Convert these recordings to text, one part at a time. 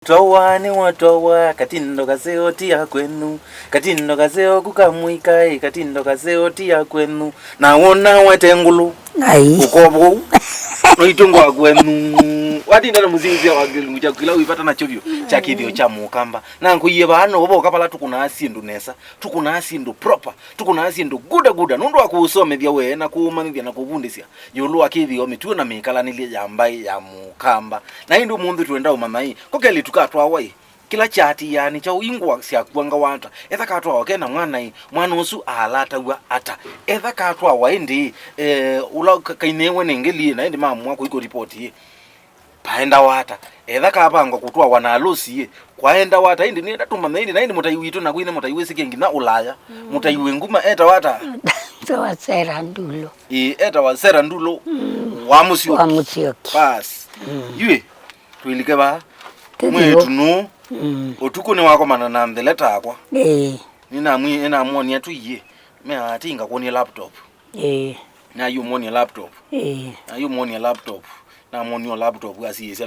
Towa ni watowa katindo kaseo tia kwenu katindo kaseo kukamwika katindo kaseo tia kwenu na wona watengulu ukobo noitungwa kwenu watinda na muzinzi wa gilungu cha kila uipata na chovyo cha kithio cha mukamba na nkuye bano obo kapala tukuna asindu nesa tukuna asindu proper tukuna asindu guda nundu akusomethia we na kuumanithia na kubundisia yulu akithio mitu na mikala nilie jambai ya mukamba na indu mundu twenda umamai kokeli tukatwa wai kila chati yani cha uingwa sia kuanga wanta etha katwa wakena mwana usu alata wa ata etha katwa waindi ula kainewe nengeli na ndi mamu wako iko report ye paenda wata etha kapangwa kutwa wana alusi kwaenda wata indi ni datuma na indi mutaiwito na kwine mutaiwese kengi na ulaya mutaiwe nguma eta wata so sera ndulo eta wa sera ndulo wa musyoki bas yue tuilike ba mwetu no otuko ne wako mana na ndeleta akwa nina muoni atu ye me atinga koni laptop na you money laptop na you money laptop na money laptop asiyese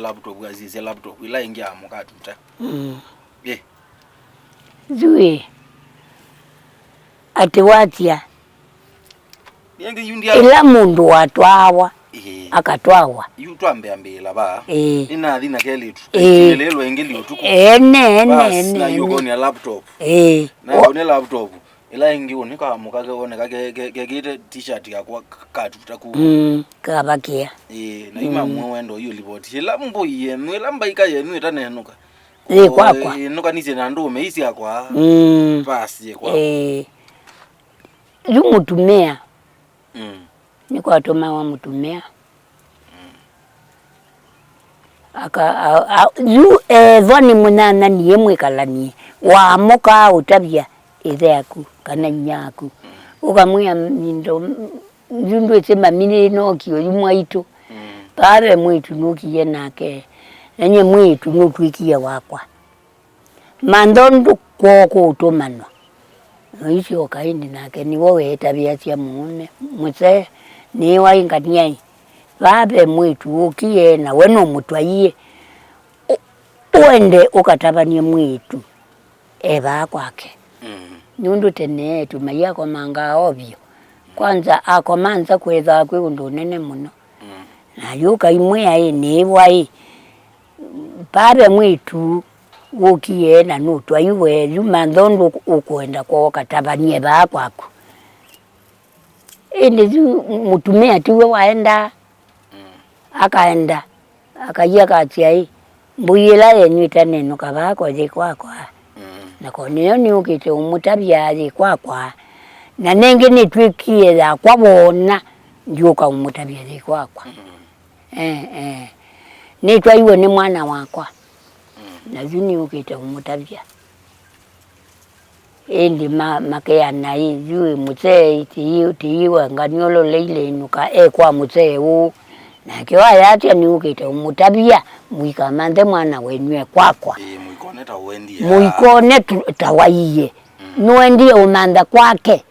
laptop ila ingia mukatuta zui atiwatia yenge yundia ila mundu watwawa akatwawa yutwambe ambela ba ina dhina kelitu lelo engeli otuko na yuko ni laptop na yone laptop ila ingi unika mukage oneka gegite t-shirt yakwa katu taku kabakia na imamu wendo yu liboti ila mbo yenu ila mbaika yenu itanenuka kwakwa nuka nise na ndume isi yakwa basi kwa yumutumea niko atoma wa mutumea aka vani munana niye mwikalanie wa moka utabia ithe yaku kana nyaku ukamwia mindo njundu esema mini nokio yumwaitu pare mwitu nukiye nake nanye mwitu nutwikie wakwa mandondu kwoko utomanwa noisi okaindi nake niwo wetabia cia muone muse ni waingania babe mwitu ukiye na weno mutwaiye uende ukatabanie mwitu eba kwake nyundu tene tumaya kwa manga obyo kwanza akomanza kweza kwe undonene muno na yuka imwe ni wai babe mwitu ukiye na nutwaiwe yumandondo ukwenda kwa katabanie ba kwako indi mutumia tiwe waenda akaenda akajia katia mbuyela yenita neno kabako zikwakwa na koneo ni ukite umutabya zikwakwa na nenge nitwikie za kwabona njuka umutabya zikwakwa nitwa iwe ni mwana wakwa na zuni ukite umutabya indi makea na yue mutse tiiwe nganyolo leile nuka kwa mutse u na kiwa yatia ni ukite umutabia mwikamande mwana wenwe kwakwa muikone tawaiye nuendie umanda kwake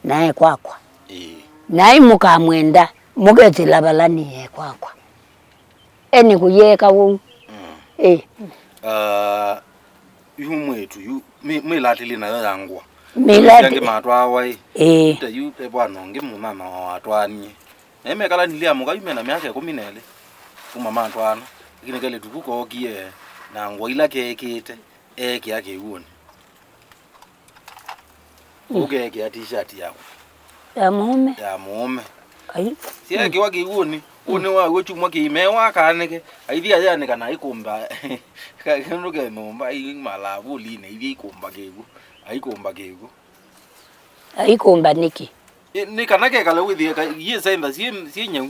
nae kwakwa nae mukamwenda mugeti balani kwakwa eni kuyeka wu yumwetu milatili nayo yangwa milati matwa wai yu bwana ngi mama watwani emekala nilia muka yumena myake 10 umama atwana ikine kale tukuko okie na ngwa kekete yake uone ugeke ya t-shirt yako ya mume ai siake wake uone une wa wetu mwake imewa kaneke aithia yani kana ikumba kanuke nomba imalavu line ivi ikumba kegu aikumba niki ni kanake kala withi ye senda sie nyau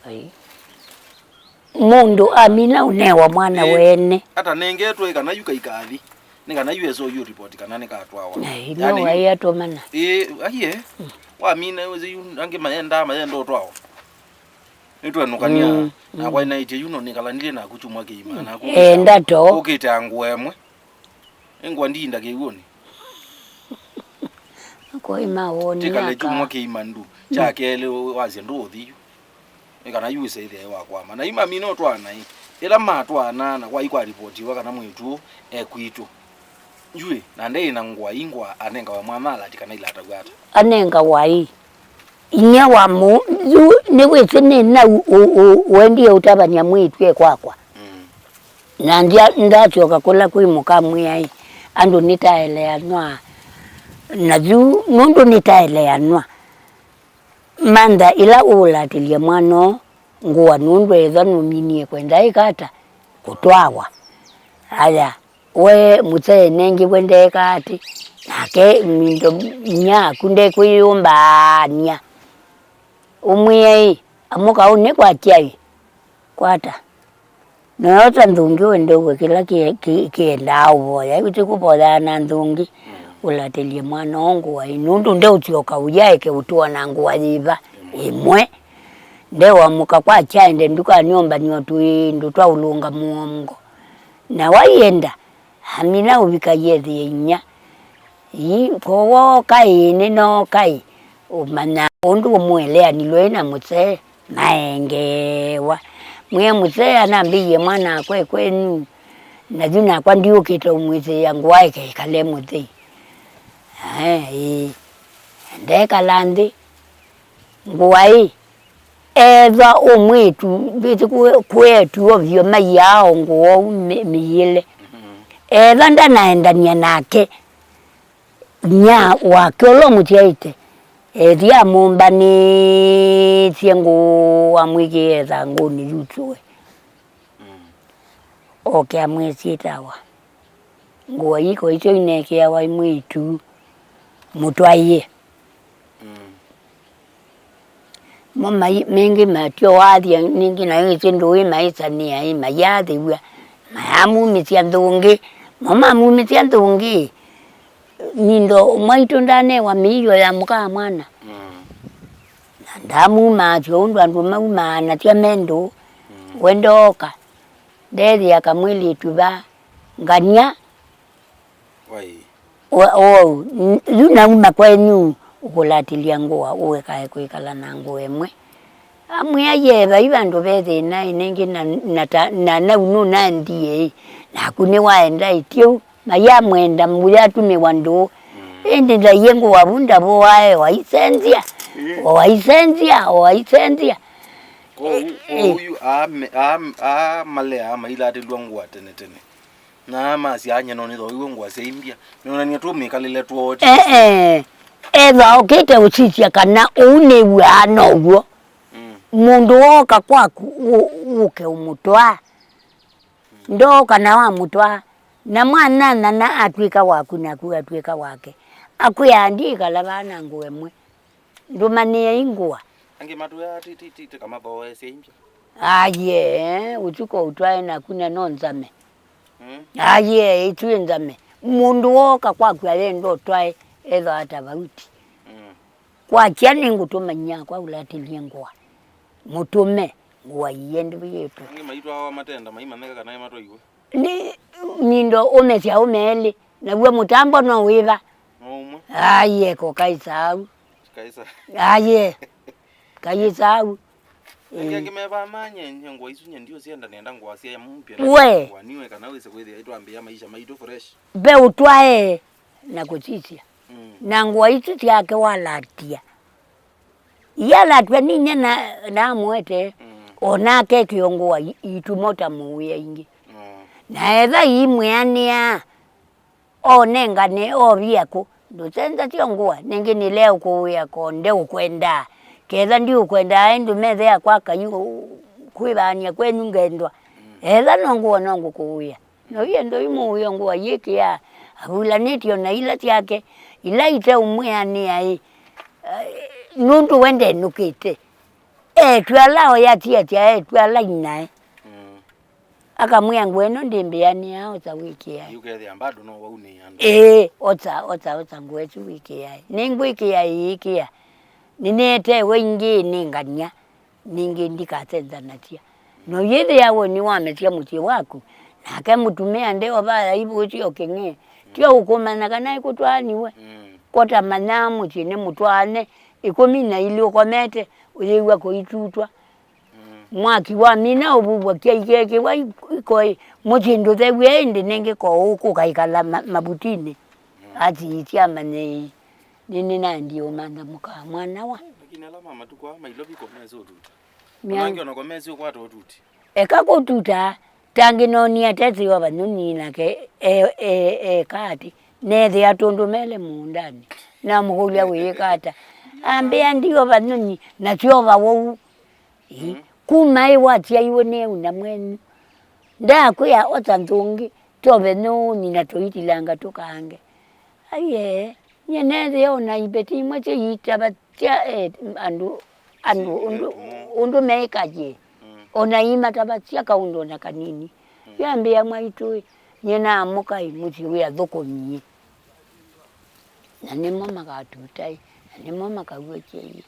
ai mundu amina unewa mwana wene hata nengetwe kana yuka ikathi ni kana USO you report kana ni katwawa yani no ya tomana aye wa mina weze ange mayendo twao nitwe nukania na kwa inaite yuno nikalandile na kuchumwa keima na ku ndato ukite angwemwe engwa ndinda keuoni kwa ima woni tikale chumwa keima ndu chakele wazi ndo thiyo kana yuse ile wakwa mana ima mino twana ila matwana na kwa ikwa report wa kana mwitu kwitu njui na ndei na ingwa anenga wa mwamala tikana ila atagwata anenga wai inya wa mu ne wese ne na wendi utabanya mwitu kwakwa na ndachoka kula kuimuka mwai andu nitaeleanwa na juu mundu nitaeleanwa manda ila ulatilia mwano nguwa nundu eza numinie kwenda ikata kutwawa haya we mutse nengi kwenda ikati nake mindo nya kunde kuyumbania umwiye amuka une kwa chai kwata na ota ndungi wende kila kienda uboya kuti kubola na ndungi ulatilie mwana nguwa inundu nde utioka ujaike utua na nguwa jiva imwe ndewa muka kwa chai nduka nyomba nyotu ndutwa ulunga muongo na wayenda hamina ubika yezi inya kowo kai nino kai umana undu muelea nilwena mutse maengewa mwe mutse anambiye mwana kwenu na jina kwa ndio kito mwize yangu wake kale mutse ndeka landi nguwai eza umwitu bitu kwetu ovyo mayao nguo miyile eza ndanaendania nake nya wakolo mutiaite dia mumba ni tiengu amwigeza ngoni yutwe okay amwesitawa nguo iko icho inekea wa mwitu mutwaye mama mengi matio wathi ningi na yeye ndo maisha ni ai mayadhi wa mamu mitiandungi mama mu mitiandungi nindo mwaito ndane wa miyo ya muka mwana ndamu macho ndo andu mauma na tia mendo wendoka dedi akamwili tuba ngania yuna uma kwenu ukulatilia nguwa uwe kae kuikala na nguwe mwe amwe yeba ibandu beze na inengi na unu nandie na kune waenda itio na ya mwenda mbuya tume wandu ende da yengo wabunda bo wae waisenzia uyu malea mailati lwangu tene na masi anya noni do ngwa seimbia nona ni tu mikalile tu oti eva okete uchitia kana une bwana ugo mundu woka kwaku uke umutwa ndo kana wa mutwa na mwana na atwika waku na atwika wake akuyandika labana nguwemwe ndumanie ingwa ange matu ya titi kama bawe seimbia aye utuko utwae na kuna nonzame aye itwenzame mundu woka kwaku alendo twae eza atabauti kwa chani ngutuma nya kwa ulatilia ngwa mutume ngwa yende yetu ngi maitwa wa matenda maimaneka kana mato iwe ni mindo umesia umeli na bwa mutambo no wiva umwe aye ko kaisa aye kaisa ngi meba manye ngwa isunya ndio sienda nenda ngwa sia mpya we niwe kana wese kweli aitwa ambia maisha maito fresh be utwae na kuchitia na ngwa itu yake walatia yala twaninya na mwete onake kiongoa itumota muya ingi na eza imweania onenga ne obiako ndosenza tiongoa ningi ni leo kuya konde ukwenda keza ndi ukwenda endo meze ya kwaka yu kwibania kwenu ngendwa eza nongo kuya no yendo imu ngwa yeke ya abula netio na ila yake ila ite umweania ai nundu wende nukite twalao yatia twala inae akamwia ngweno ndimbiani hao za wiki ya yuke ambado no wauni anda ota ngwetu wiki ya ningwiki ya ikia ninete wengi ninganya ningi ndikatenza natia no yede yawo ni wametia muti wako nake mutumia ndeo baya ibu tio kenge tio ukomana kana ikutwaniwe kota manamu chine mutwane ikomina ili ukomete uliwa kuitutwa mwaki wa mina obubwa keke wa iko muchindu the wende nenge ko uko kaikala mabutini ati itiama nini na ndio manda muka mwana wa lakini ala mama tukwa mailobi ko mezo tuta mwangi ona ko mezo kwa to tuti eka ko tuta tangi noni atezi wa banuni na ke kati nethe atondumele mundani na muhulia we kata ambia ndio banuni na chova wo kumai watia iwone una mwenu nda kuya otantungi tobe no nina toitilanga tokange aye nyeneze ona ibeti mwache yitaba tia andu meikaje ona ima tabatia kaundo na kanini yambia mwaitu nyena amuka imuti we adhokonyi na ne mama katutai ne mama kagweche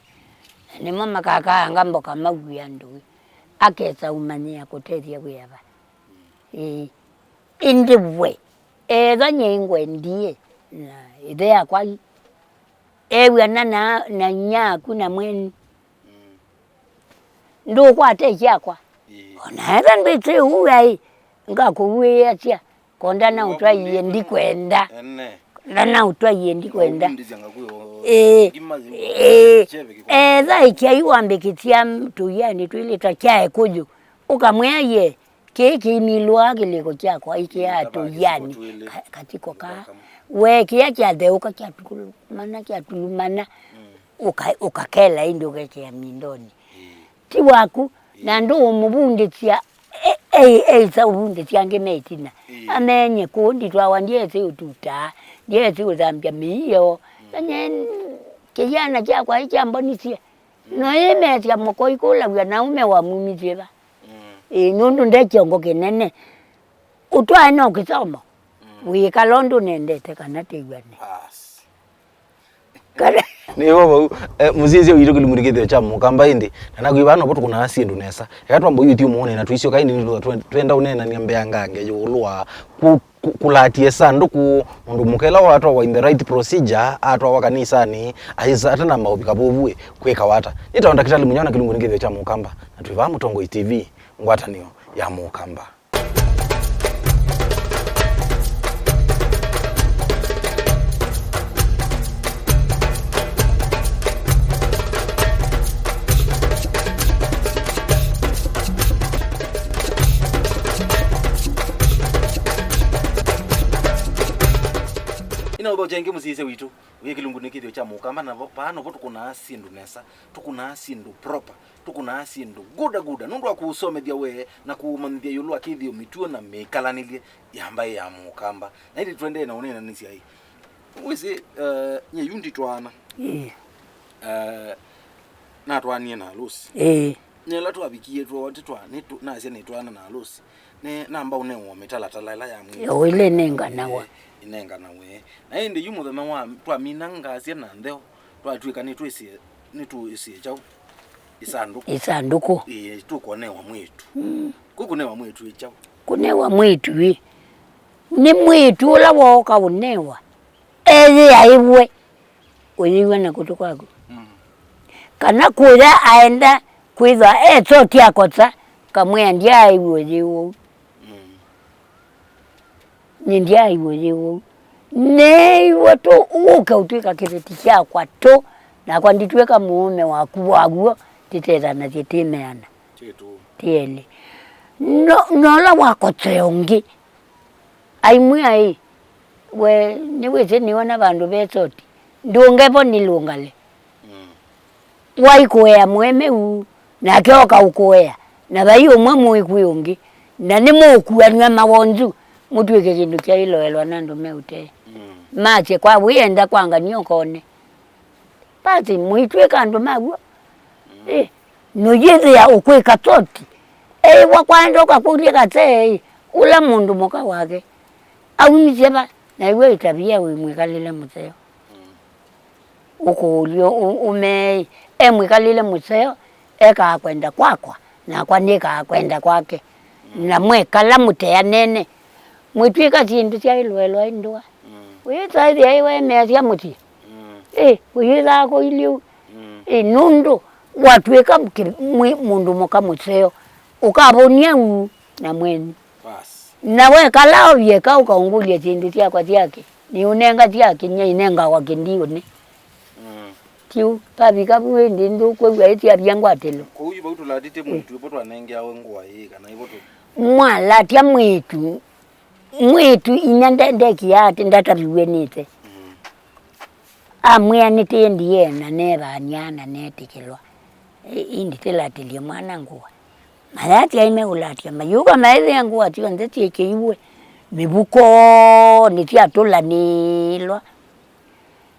ne mama kaka ngambo kama guyando akeza umania koteria weyaba in the way ganye ngwe ndie na ide yakwa ewe na nyaku na mweni ndo kwate yakwa ona even bete uwai ngakuwe atia konda na utwa yendi kwenda na utwa yendi kwenda za ikiaiwambe kitia mtu yani tuileta kyae kuju ukamweye kiki milwa kiliko chako ikia to yani katiko ka we kia cha deuka cha tukulu mana cha tulumana ukakela indo keke mindoni ti waku na ndo mubunde tia za ubunde tiange metina amenye kundi twawandie se ututa ndiye se uzambia miyo nanye kijana cha kwa hicho ambonisie no eme tia mokoi kula bya naume wa mumizeba nundu ndechongo kinene utwa no kisoma wikalondo nendete kana tegwane ni baba muzizi uyiro kulimurigete cha mukamba indi nanagwibana botu kuna asindu nesa yakatwa mbo yuti umuone na tuisio kaindi ndo twenda unena niambe yangange yolwa kulatie sandu ku mundu mukela watu wa in the right procedure atwa wakanisani aiza atana maubika bobwe kweka wata nitaonda kitali munyana kilungurigete cha mukamba na tuiva mutongo TV ngwata niyo ya mukamba. ino bojenge muzize witu wekilungune kithio cha mukamba na pano botu kuna asindu nesa tukuna asindu proper tukuna asindu guda nundu akusomethia we na kumanthia yulu akithio mituo na mekalanilie yambaye ya mukamba na ili twende na unena nisi ai wese nye yundi twana na twanie na lusi nyela twabikie twa watitwa nitu na ase nitwana na lusi ne namba une wo metala talala ya mwe ile nenga nawa inenga nawe na indi yumo thema wa twa minanga cia na ndeo twatwika ni twisie chau isanduku tukonewa mwitu kukunewa mwitu chau kunewa mwitu ni mwitu ula woka unewa aiwe uliwa na kutukwako kana kuya aenda kuiza soti akotsa kamwe ndia aiwe jiwo ndia aiwe jiwo nei watu ukautika kireti chakwa to na kwa nditweka muume wakuwaguo titera na titemeana chetu tiele no la wakotseongi aimwe ai we niweze niona bandu besoti ndungepo nilungale waikuya mweme u na kyoka ukuya na bayo mwamu ikuyongi na nimukuya nywa mawonzu mutweke kindu kya iloelwa nando meute mache kwa wiyenda kwanga nyokone basi muitweka ando magwo noyeze ya ukweka toti wakwanda kakulia kate ula mundu moka wake au niseba na iwe itabia wimwekalile museo uko ulio ume mwikalile museo eka kwenda kwakwa na kwanika kwenda kwake na mwekala mutea nene mwitwika chindu cha ilwelwa indwa wita ile iwe measia muti wita ko ilio nundu watweka mundu muka museo ukabonia u na mweni basi nawe kalao yeka ukaungulia tindu tyakwa tyake ni unenga tyake nya inenga wakendio ni tiu pabika bwendi ndu kwegwa eti abyangwatelo ko uyu bautu ladite mwitu ipo twanenge awe ngwa yika na ipo mwala tya mwitu inyanda ndeki yate ndatabiwenite amwe anite ndiye na neba nyana netikilwa indi telatilie mwana nguwa malati aime ulatia mayuga maile nguwa tyo ndeti keiwe mibuko nitia tola nilwa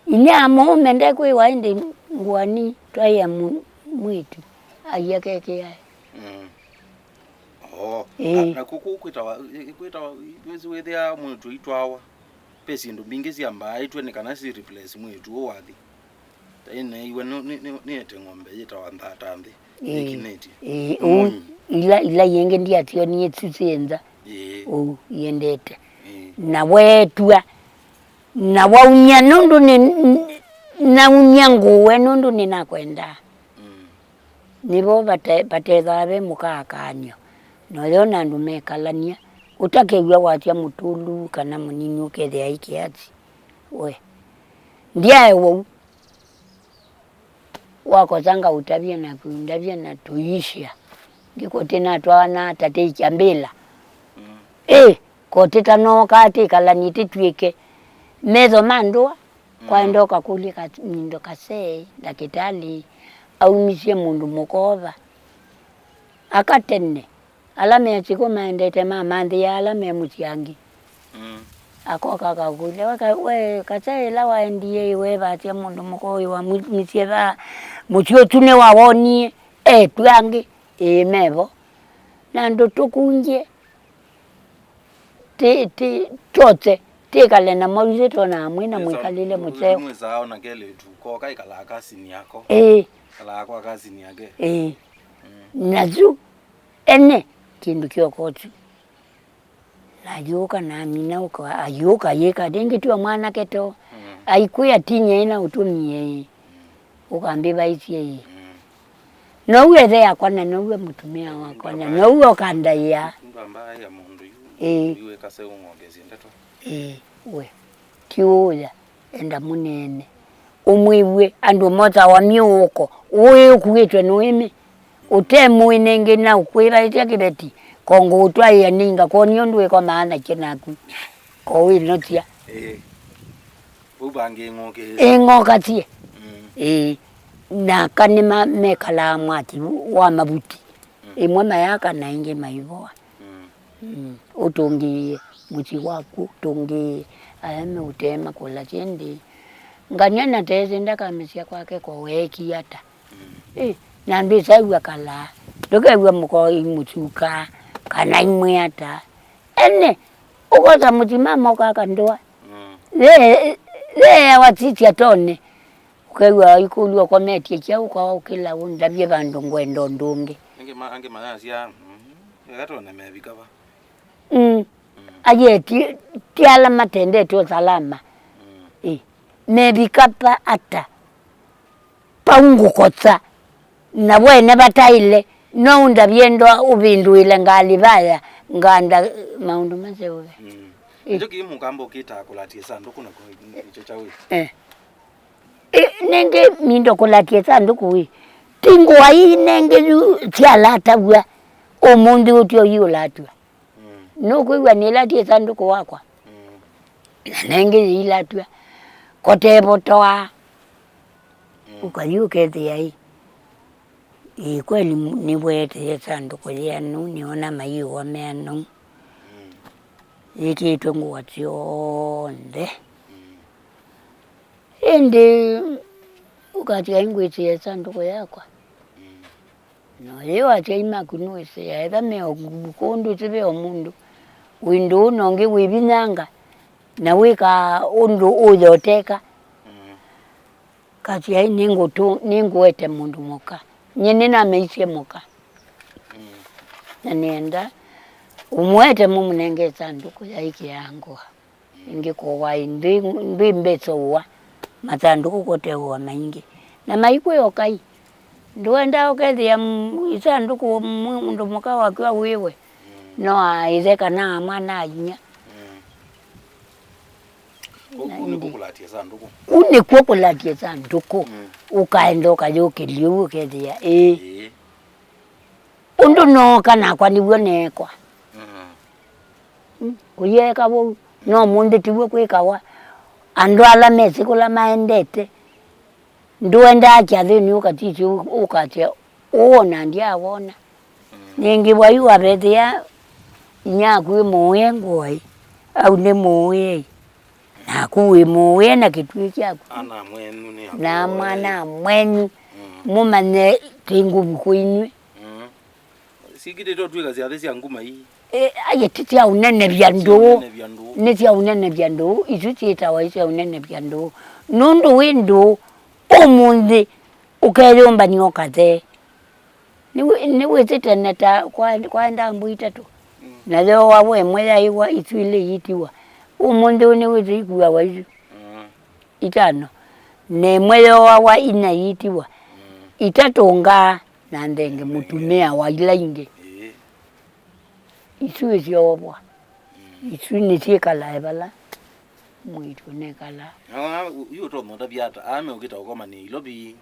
inya mume ndekwe waende nguani twaya mwitu ayakeke ya na kuku kwita wezi wethia mwitu itwawa pesi ndo bingi ciamba itwe ni kana si replace mwitu wathi ine iwe ni ete ng'ombe yita wa ndatande ikineti ila yenge ndia tyo ni etsisenza yendete na wetua na waunya nundu ni na unyanguwe nundu ni nakwenda nibo bateza mukakanyo no yona ndumekalania utakewa watia mutulu kana munini ukethea ikiati we ndiae wo wako zanga utabia na kuindabia na tuishia ngiko tena twana tate ikyambela kote tano kati kalani titwike mezo mandwa kwa ndoka kulika ndo kase dakitali au misie mundu mukova akatenne alame chiko maendete mama ndi alame mutiangi akoka kakule we kase la waendie we batia mundu mukoyi wa misie ba mutio tune wawoni twangi mebo na ndo tukunje tote tikale na mauze tona mwina mwikalile mutseo mwezao na kele tuko kai kala kasini yako kala kwa kasini yake nazu ene kindu kyokotu najuka na mina uko ayuka yeka dengi tu mwana keto aikuya tinye ina utumie ukambiba itie no wethe yakwana no we mutumia wakwana no we kanda ya mbamba ya mundu iwe kase ungogezi ndeto we kiuya enda munene umwiwe andu mota wa miuko uwe kuitwe noime utemu inenge na ukwira ite kibeti kongo utwa ya ninga konyo ndwe kwa maana kinaku ko wi notia ubange ngogezi ngokatie na kanima mekala mwati wa mabuti imwe mayaka na inge maivoa utongi muchi waku tongi ayame utema kula chendi nganyana teze ndaka misia kwake kwa weki hata na mbisa iwa kala doka iwa mko imutuka kana imwe hata ene ukoza mutimama kaka ndoa le watiti atone ukewa ikulwa kwa meti cha uko ukila undabye bandu ngwendo ndungi ange mayasia yakatona mebika ba aye tiala matende to salama mebika pa ata paungu kotsa na wene bataile no ndabyendo ubindu ile ngali baya nganda maundu mazewe njo kimu kambo kita kulatie sanduku na icho chawe nenge mindo kulatie sanduku wi tingwa hii nenge tialata bwa omundu utyo yulatwa no kwewa nilatie sanduku wakwa nenge ilatwa kotebo toa ukayuke thai kweli ni bwete sanduku ya nu niona mayiwa meno iki tungu wationde ende ukatia ingwiti sanduku yakwa no leo achaima kunuise ya meo kundu tibe omundu windu nonge wibinanga na wika undu uyoteka kati ya ningo tu ningo ete mundu moka nyene na meishe moka na nienda umwete mumunenge sanduku ya iki yangu ingiko wai ndi mbeso wa masanduku kote wa maingi na maikwe okai Nduenda ukethia isanduku mundu muka wakiwa wiwe. No aitheka na mwana ayinya. Ukulatia sanduku. Unikuwa kulatia sanduku. Ukaenda ukayukithia ukethia undu no kana kwa niguo nekwa. Kuyeka bo no mundu tiwe kwikawa. Andu ala mesi kula maendete. Nduenda kiathini ukatiti ukatia uona ndia wona. Ningi wayu abethia nyaku moye ngoi au ne moye. Na kuwe moye na kitwi kyaku. Ana mwenu ni hapo. Na mwana mwenu mumane kinguvu kwinyu. Sigide to twika cia cia nguma hii. Aye titia unene bya ndo. Ni tia unene bya ndo, isu tieta wa tia unene bya ndo. Nundu windu omundi ukayomba nyokathe. Ni wetete neta kwa ndambu itatu. Na leo wawe mwela iwa itwile yitiwa. Omundi ni wete ikuwa wa isu. Itano. Ne mwela wawa ina yitiwa. Itatonga na ndenge mutumea wa ilainge. Isu esiobwa. Isu nitikala ebala. Mwitu nekala. Yu to monda biata ame ukita ukoma ni lobi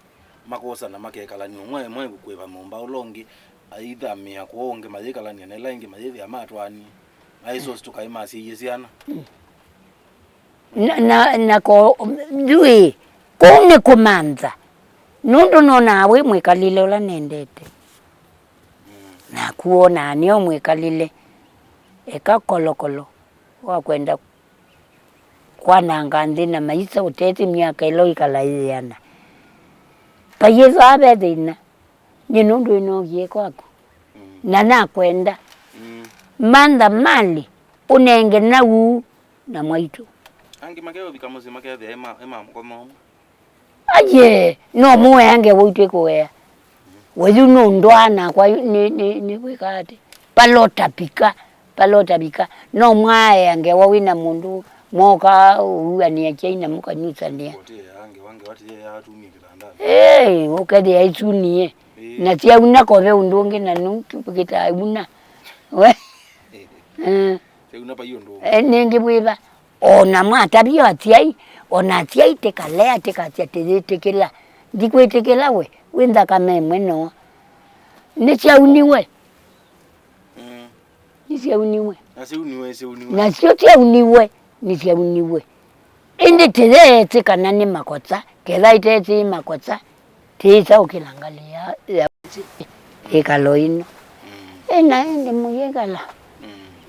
makosa na makekala ni mwe kweva momba ulongi aidha mia kuonge majekala ni nelainge majevi amatwani aiso stukaima si yesiana na ko dui kone kumanza nundu nona we mwikalile ola nendete na kuona ni omwikalile eka kolokolo wa kwenda kwa nangandi na maisa uteti miaka ilo ikalaiyana payezo abedina ni nundu inogie kwako na kwenda manda mali unenge na na mwaitu angi makeo bikamuzi makeo the ema mkomo aje no muwe ange woite koya weju no ndwana kwa ni wikati palota bika no mwae ange wawina mundu moka uania chaina muka nyusania ange wange wati ya atumi kitanda ukadi aitunie na tia una ko ve undonge na nutu pikita una we una pa yondo ningi bwiba ona mata bio atiai ona tiai tekalea tekatia tekela dikwetekela we wenda kama mweno ni tia uniwe ni tia uniwe na sio tia uniwe ni tia uniwe indi tele tekana ni makotsa kela iteti makotsa tisa ukilangalia ya ikaloino na ende muyekala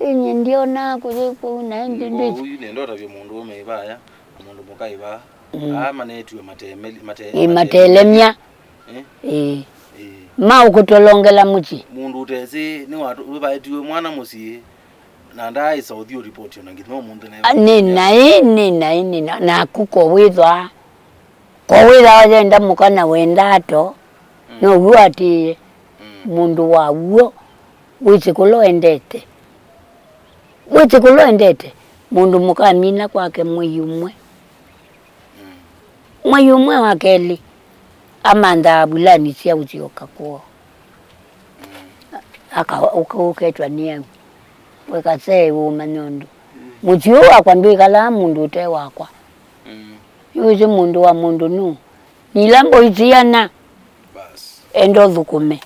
inye ndio na kujepo na ende ndio huyu ndio tavyo mundu umebaya mundu mukaiba manetwe matelemya ma ukutolongela muchi mundu utezi ni watu baitiwe mwana musi na ndai saudio report yona ngithimo mundu na kuko withwa wenda mukana wendato no guati mundu wawo witikulo endete mundu mukamina kwake mwiyumwe wakeli amanda abulani cia utioka kwa uketwa niye wekase umanyondo mutio wakwambia kala mundu ute wakwa yuzi mundu wa mundu nu nilambo itiana bas endo thukume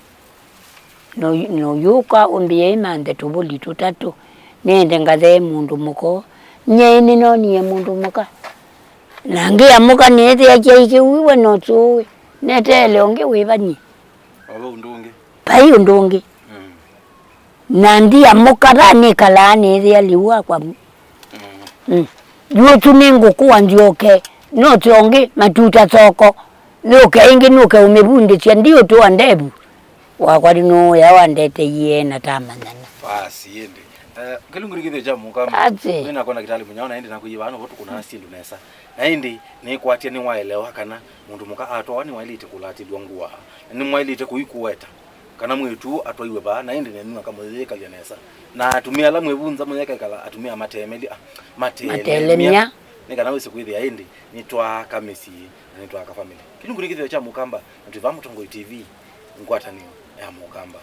no yuka umbie imande tubuli tutatu nende ngathe mundu muko nyeni no niye mundu muka nangia muka nete yache wiwe no tuwe netele onge wibani aba undunge pai undunge nandia muka ni kala nete aliwa kwa yutu ningu kuwa ndioke no tionge matuta soko nuke ingi nuke umebundi tia ndio tu andebu wakwali no ya wandete yena tamanana basi yende kelunguri kithe jamu kama nina kona kitali munyaona ende nakuyiba ano botu kuna asindu nesa na indi ni kwatia ni waelewa kana mundu muka atwa ni wailite kulati dwangua ni mwailite kuikuweta kana mwetu atwaiwe ba na indi nenu kamutheka ya nesa na atumia la mwebunza munyeka kala atumia matelemia nika nawe sikuithi ya indi nitwa kamisi nitwa ka family kilunguri kithe jamu kamba ntivamu tongo TV ngwatanio ya mukamba.